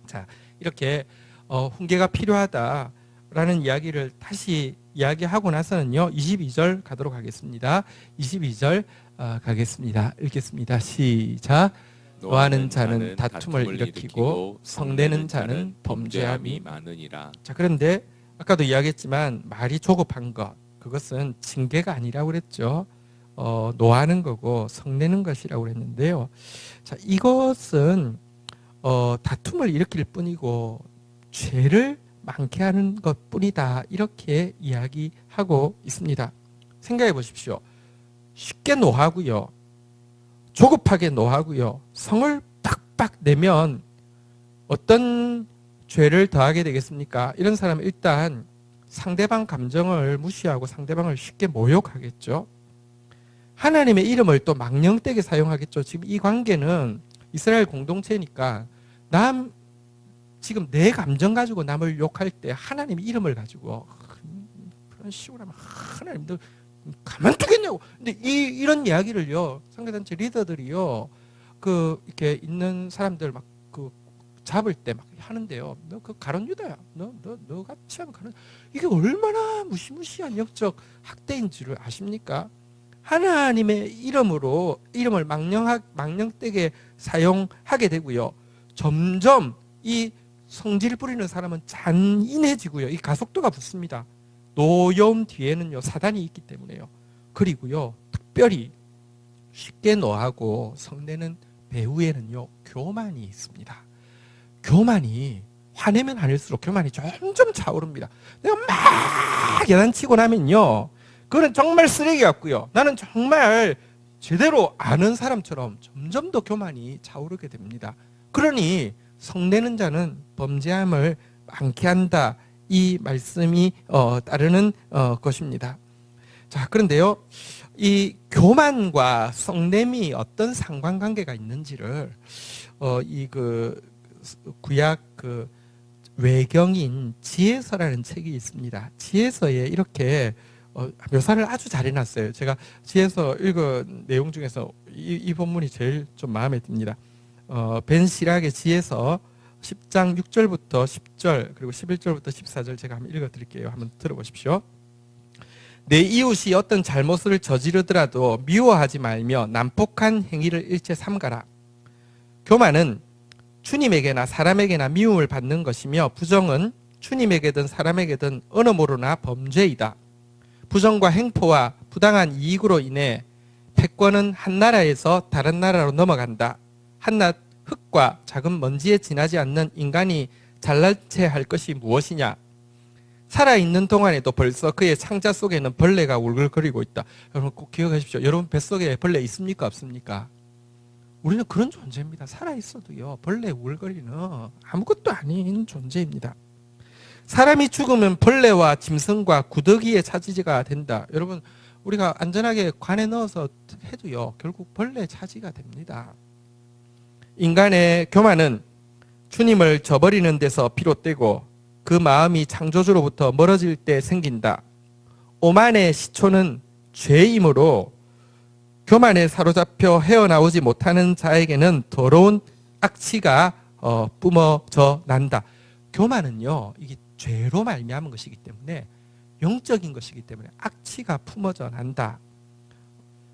자, 이렇게 훈계가 필요하다라는 이야기를 다시 이야기하고 나서는요, 22절 가도록 하겠습니다. 22절 가겠습니다. 읽겠습니다. 시작. 노하는 자는 다툼을 일으키고 성내는 자는 범죄함이 많으니라. 자, 그런데 아까도 이야기했지만 말이 조급한 것, 그것은 징계가 아니라고 그랬죠. 노하는 거고 성내는 것이라고 그랬는데요. 자, 이것은 다툼을 일으킬 뿐이고 죄를 많게 하는 것뿐이다, 이렇게 이야기하고 있습니다. 생각해 보십시오. 쉽게 노하고요, 조급하게 노하고요, 성을 빡빡 내면 어떤 죄를 더하게 되겠습니까? 이런 사람은 일단 상대방 감정을 무시하고 상대방을 쉽게 모욕하겠죠. 하나님의 이름을 또 망령되게 사용하겠죠. 지금 이 관계는 이스라엘 공동체니까 지금 내 감정 가지고 남을 욕할 때 하나님의 이름을 가지고 그런 식으로 하면 하나님도 가만두겠냐고. 근데 이런 이야기를요, 상대단체 리더들이요, 이렇게 있는 사람들 막 잡을 때 막 하는데요. 너 가론 유다야. 너 같이 하면 가론. 이게 얼마나 무시무시한 영적 학대인 줄을 아십니까? 하나님의 이름을 망령되게 사용하게 되고요. 점점 이 성질 부리는 사람은 잔인해지고요. 이 가속도가 붙습니다. 노여움 뒤에는요, 사단이 있기 때문에요. 그리고요, 특별히 쉽게 노하고 성내는 배후에는요, 교만이 있습니다. 교만이, 화내면 화낼수록 교만이 점점 차오릅니다. 내가 막 야단치고 나면요, 그거는 정말 쓰레기 같고요, 나는 정말 제대로 아는 사람처럼 점점 더 교만이 차오르게 됩니다. 그러니 성내는 자는 범죄함을 많게 한다, 이 말씀이 따르는 것입니다. 자, 그런데요, 이 교만과 성냄이 어떤 상관관계가 있는지를 구약 외경인 지혜서라는 책이 있습니다. 지혜서에 이렇게 묘사를 아주 잘 해놨어요. 제가 지혜서 읽은 내용 중에서 이 본문이 제일 좀 마음에 듭니다. 벤 시락의 지혜서 10장 6절부터 10절 그리고 11절부터 14절 제가 한번 읽어드릴게요. 한번 들어보십시오. 내 이웃이 어떤 잘못을 저지르더라도 미워하지 말며 난폭한 행위를 일체 삼가라. 교만은 주님에게나 사람에게나 미움을 받는 것이며 부정은 주님에게든 사람에게든 어느 모로나 범죄이다. 부정과 행포와 부당한 이익으로 인해 패권은 한 나라에서 다른 나라로 넘어간다. 흙과 작은 먼지에 지나지 않는 인간이 잘난 체 할 것이 무엇이냐? 살아있는 동안에도 벌써 그의 창자 속에는 벌레가 울글거리고 있다. 여러분 꼭 기억하십시오. 여러분 뱃속에 벌레 있습니까? 없습니까? 우리는 그런 존재입니다. 살아있어도요, 벌레 울거리는 아무것도 아닌 존재입니다. 사람이 죽으면 벌레와 짐승과 구더기의 차지가 된다. 여러분, 우리가 안전하게 관에 넣어서 해도요, 결국 벌레 차지가 됩니다. 인간의 교만은 주님을 저버리는 데서 비롯되고 그 마음이 창조주로부터 멀어질 때 생긴다. 오만의 시초는 죄이므로 교만에 사로잡혀 헤어나오지 못하는 자에게는 더러운 악취가 뿜어져 난다. 교만은요, 이게 죄로 말미암은 것이기 때문에, 영적인 것이기 때문에 악취가 품어져 난다.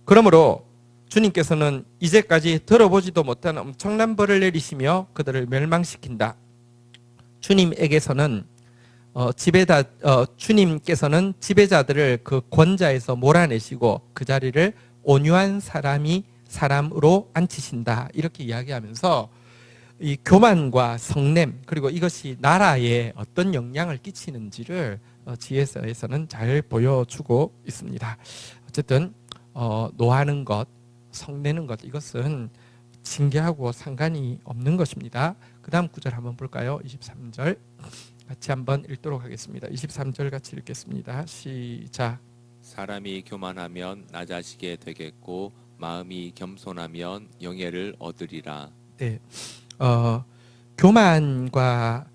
그러므로 주님께서는 이제까지 들어보지도 못한 엄청난 벌을 내리시며 그들을 멸망시킨다. 주님께서는 지배자들을 그 권자에서 몰아내시고 그 자리를 온유한 사람으로 앉히신다. 이렇게 이야기하면서 이 교만과 성냄, 그리고 이것이 나라에 어떤 영향을 끼치는지를 지혜서에서는 잘 보여주고 있습니다. 어쨌든 노하는 것, 성내는 것, 이것은 징계하고 상관이 없는 것입니다. 그 다음 구절 한번 볼까요? 23절 같이 한번 읽도록 하겠습니다. 23절 같이 읽겠습니다. 시작. 사람이 교만하면 낮아지게 되겠고 마음이 겸손하면 영예를 얻으리라. 네, 교만과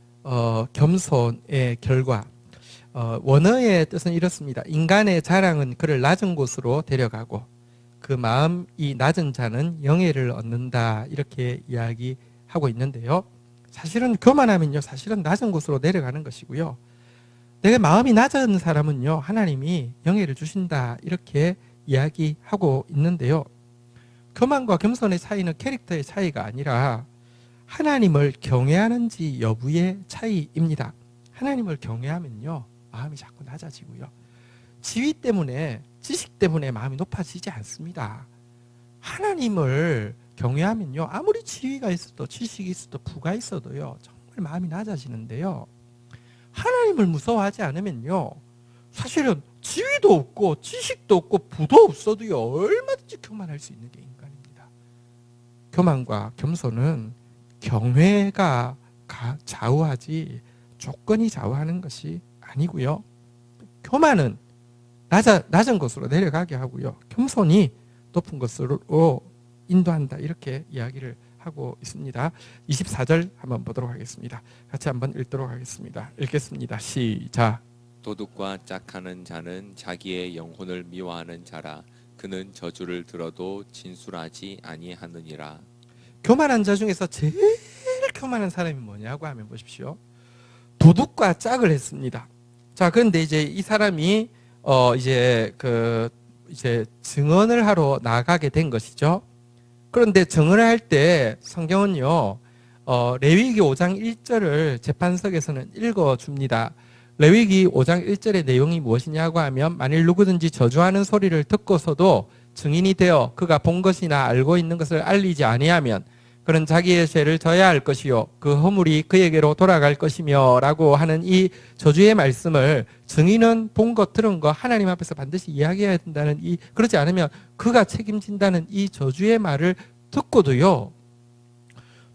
겸손의 결과, 원어의 뜻은 이렇습니다. 인간의 자랑은 그를 낮은 곳으로 데려가고 그 마음이 낮은 자는 영예를 얻는다. 이렇게 이야기하고 있는데요. 사실은 교만하면요, 사실은 낮은 곳으로 내려가는 것이고요. 내가 마음이 낮은 사람은요, 하나님이 영예를 주신다. 이렇게 이야기하고 있는데요. 교만과 겸손의 차이는 캐릭터의 차이가 아니라 하나님을 경외하는지 여부의 차이입니다. 하나님을 경외하면요, 마음이 자꾸 낮아지고요. 지위 때문에, 지식 때문에 마음이 높아지지 않습니다. 하나님을 경외하면요, 아무리 지위가 있어도, 지식이 있어도, 부가 있어도요, 정말 마음이 낮아지는데요. 하나님을 무서워하지 않으면요, 사실은 지위도 없고 지식도 없고 부도 없어도요, 얼마든지 교만할 수 있는 게 인간입니다. 교만과 겸손은 경외가 좌우하지 조건이 좌우하는 것이 아니고요. 교만은 낮은 곳으로 내려가게 하고요, 겸손이 높은 곳으로 인도한다. 이렇게 이야기를 하고 있습니다. 24절 한번 보도록 하겠습니다. 같이 한번 읽도록 하겠습니다. 읽겠습니다. 시작. 도둑과 짝하는 자는 자기의 영혼을 미워하는 자라. 그는 저주를 들어도 진술하지 아니하느니라. 교만한 자 중에서 제일 교만한 사람이 뭐냐고 하면 보십시오. 도둑과 짝을 했습니다. 자, 그런데 이제 이 사람이 이제 증언을 하러 나가게 된 것이죠. 그런데 증언을 할 때 성경은요, 레위기 5장 1절을 재판석에서는 읽어줍니다. 레위기 5장 1절의 내용이 무엇이냐고 하면, 만일 누구든지 저주하는 소리를 듣고서도 증인이 되어 그가 본 것이나 알고 있는 것을 알리지 아니하면 그는 자기의 죄를 져야 할 것이요 그 허물이 그에게로 돌아갈 것이며 라고 하는 이 저주의 말씀을, 증인은 본 것 들은 거 하나님 앞에서 반드시 이야기해야 된다는, 그렇지 않으면 그가 책임진다는 이 저주의 말을 듣고도요,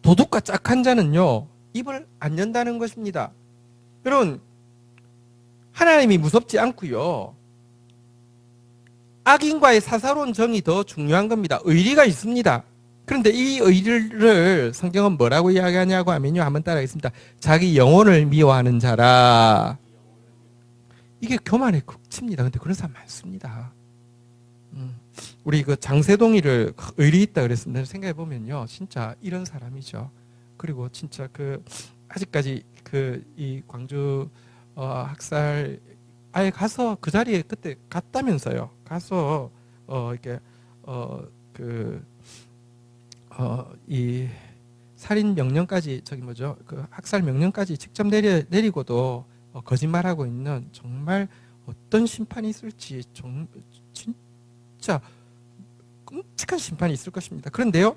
도둑과 짝한 자는요, 입을 안 연다는 것입니다. 여러분, 하나님이 무섭지 않고요, 악인과의 사사로운 정이 더 중요한 겁니다. 의리가 있습니다. 그런데 이 의리를 성경은 뭐라고 이야기하냐고 하면요, 한번 따라하겠습니다. 자기 영혼을 미워하는 자라. 이게 교만의 극치입니다. 근데 그런 사람 많습니다. 우리 그 장세동이를 의리 있다 그랬습니다. 생각해 보면요, 진짜 이런 사람이죠. 그리고 진짜 아직까지 이 광주 학살 아예 가서 그 자리에 그때 갔다면서요. 가서 이 살인 명령까지, 학살 명령까지 직접 내리고도 거짓말하고 있는, 정말 어떤 심판이 있을지 진짜 끔찍한 심판이 있을 것입니다. 그런데요,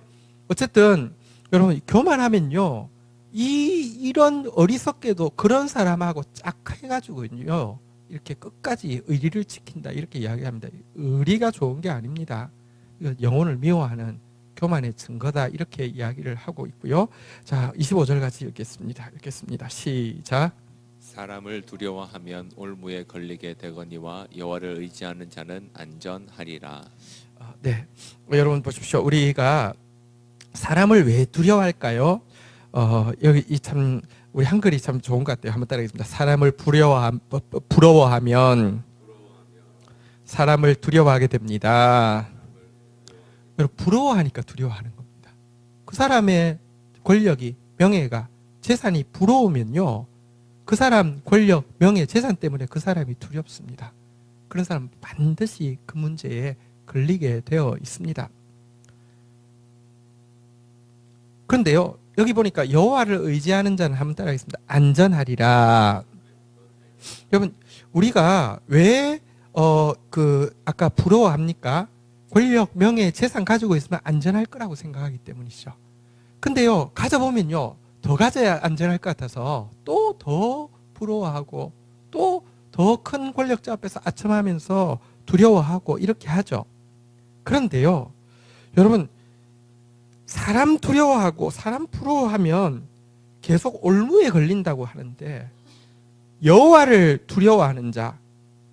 어쨌든 여러분 교만하면요 이런 어리석게도 그런 사람하고 짝해가지고요 이렇게 끝까지 의리를 지킨다 이렇게 이야기합니다. 의리가 좋은 게 아닙니다. 이거 영혼을 미워하는 교만의 증거다 이렇게 이야기를 하고 있고요. 자 25절 같이 읽겠습니다. 시작. 사람을 두려워하면 올무에 걸리게 되거니와 여호와를 의지하는 자는 안전하리라. 네, 여러분 보십시오. 우리가 사람을 왜 두려워할까요? 여기 참 우리 한글이 참 좋은 것 같아요. 한번 따라하겠습니다. 사람을 부러워하면 사람을 두려워하게 됩니다. 여러분 부러워하니까 두려워하는 겁니다. 그 사람의 권력이 명예가 재산이 부러우면요. 그 사람 권력, 명예, 재산 때문에 그 사람이 두렵습니다. 그런 사람은 반드시 그 문제에 걸리게 되어 있습니다. 그런데요, 여기 보니까 여호와를 의지하는 자는 한번 따라하겠습니다. 안전하리라. 여러분, 우리가 왜 아까 부러워합니까? 권력, 명예, 재산 가지고 있으면 안전할 거라고 생각하기 때문이죠. 근데요, 가져보면요, 더 가져야 안전할 것 같아서 또 더 부러워하고 또 더 큰 권력자 앞에서 아첨하면서 두려워하고 이렇게 하죠. 그런데요, 여러분, 사람 두려워하고 사람 부러워하면 계속 올무에 걸린다고 하는데 여호와를 두려워하는 자,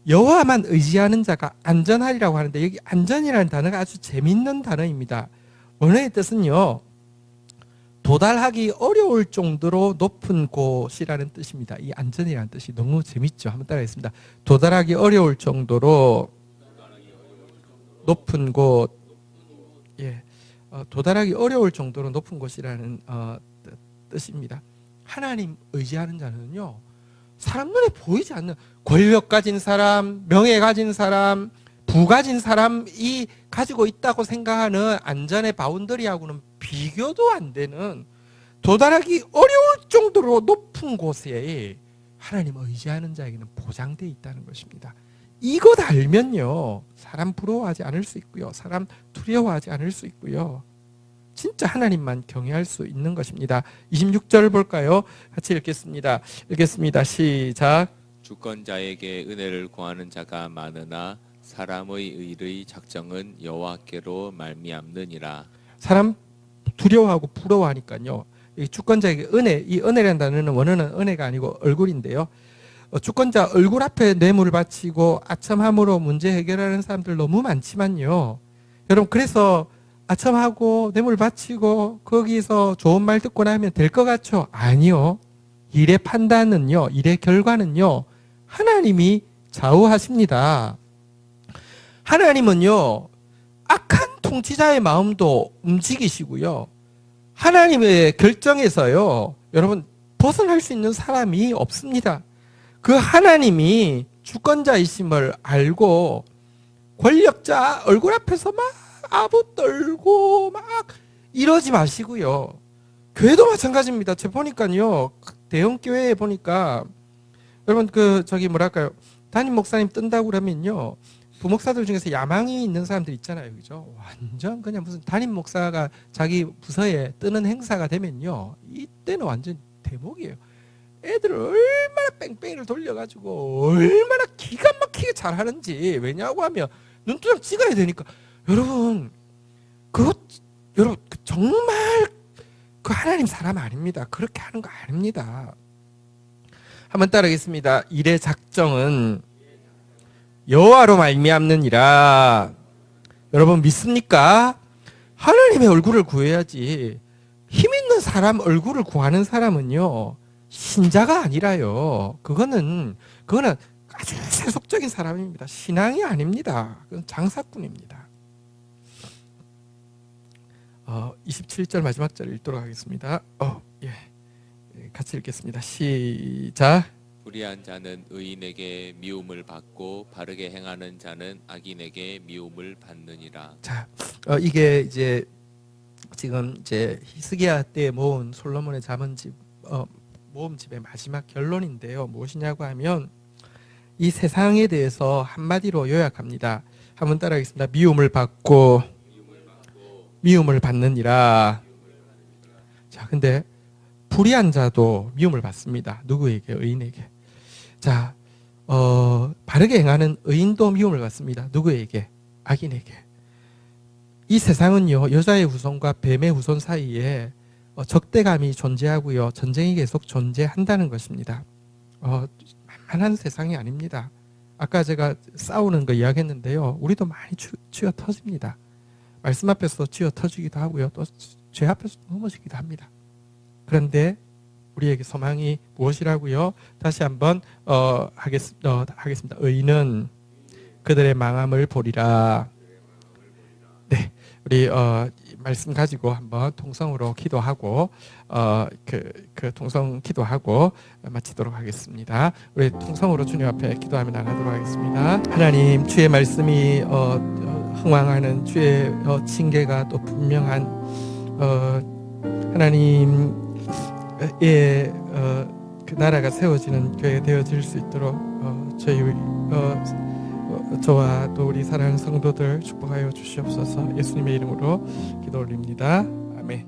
여호와만 의지하는 자가 안전하리라고 하는데 여기 안전이라는 단어가 아주 재밌는 단어입니다. 원어의 뜻은요, 도달하기 어려울 정도로 높은 곳이라는 뜻입니다. 이 안전이라는 뜻이 너무 재밌죠. 한번 따라하겠습니다. 도달하기 어려울 정도로 높은 곳. 예, 도달하기 어려울 정도로 높은 곳이라는 뜻입니다. 하나님 의지하는 자는요, 사람 눈에 보이지 않는 권력 가진 사람, 명예 가진 사람, 부 가진 사람이 가지고 있다고 생각하는 안전의 바운더리하고는 비교도 안 되는 도달하기 어려울 정도로 높은 곳에 하나님 의지하는 자에게는 보장되어 있다는 것입니다. 이것 알면요, 사람 부러워하지 않을 수 있고요, 사람 두려워하지 않을 수 있고요, 진짜 하나님만 경외할 수 있는 것입니다. 26절 볼까요? 같이 읽겠습니다. 시작. 주권자에게 은혜를 구하는 자가 많으나 사람의 의의 작정은 여호와께로 말미암느니라. 사람 두려워하고 부러워하니까요, 이 주권자에게 은혜, 이 은혜라는 단어는 원어는 은혜가 아니고 얼굴인데요, 주권자 얼굴 앞에 뇌물을 바치고 아첨함으로 문제 해결하는 사람들 너무 많지만요, 여러분, 그래서 아첨하고 뇌물 바치고 거기서 좋은 말 듣고 나면 될 것 같죠? 아니요. 일의 판단은요, 일의 결과는요, 하나님이 좌우하십니다. 하나님은요, 악한 통치자의 마음도 움직이시고요, 하나님의 결정에서요, 여러분, 벗어날 수 있는 사람이 없습니다. 그 하나님이 주권자이심을 알고 권력자 얼굴 앞에서 막 아부 떨고 막 이러지 마시고요. 교회도 마찬가지입니다. 제가 보니까요, 대형 교회에 보니까 여러분 담임 목사님 뜬다고 그러면요, 부목사들 중에서 야망이 있는 사람들 있잖아요, 그죠? 완전 그냥 무슨 담임 목사가 자기 부서에 뜨는 행사가 되면요, 이때는 완전 대목이에요. 애들을 얼마나 뺑뺑이를 돌려가지고 얼마나 기가 막히게 잘하는지. 왜냐고 하면 눈두장 찍어야 되니까. 여러분 정말 그 하나님 사람 아닙니다. 그렇게 하는 거 아닙니다. 한번 따라하겠습니다. 일의 작정은 여호와로 말미암느니라. 여러분 믿습니까? 하나님의 얼굴을 구해야지. 힘 있는 사람 얼굴을 구하는 사람은요, 신자가 아니라요, 그거는 아주 세속적인 사람입니다. 신앙이 아닙니다. 그건 장사꾼입니다. 27절 마지막 절 읽도록 하겠습니다. 같이 읽겠습니다. 시작. 불의한 자는 의인에게 미움을 받고 바르게 행하는 자는 악인에게 미움을 받느니라. 자, 이게 이제 지금 이제 히스기야 때 모은 솔로몬의 잠언집 모음집의 마지막 결론인데요. 무엇이냐고 하면 이 세상에 대해서 한마디로 요약합니다. 한번 따라하겠습니다. 미움을 받고 미움을 받느니라. 자, 근데 불의한 자도 미움을 받습니다. 누구에게? 의인에게. 자, 바르게 행하는 의인도 미움을 받습니다. 누구에게? 악인에게. 이 세상은요, 여자의 후손과 뱀의 후손 사이에 적대감이 존재하고요, 전쟁이 계속 존재한다는 것입니다. 만만한 세상이 아닙니다. 아까 제가 싸우는 거 이야기했는데요, 우리도 많이 쥐어 터집니다. 말씀 앞에서 쥐어 터지기도 하고요, 또 죄 앞에서 넘어지기도 합니다. 그런데 우리에게 소망이 무엇이라고요? 다시 한번 하겠습니다. 의인은 그들의 망함을 보리라. 네, 우리 말씀 가지고 한번 통성으로 기도하고 그 통성 기도하고 마치도록 하겠습니다. 우리 통성으로 주님 앞에 기도하며 나가도록 하겠습니다. 하나님, 주의 말씀이 흥왕하는 주의 징계가 또 분명한 하나님의 그 나라가 세워지는 교회가 되어질 수 있도록 저와 또 우리 사랑하는 성도들 축복하여 주시옵소서. 예수님의 이름으로 기도 올립니다. 아멘.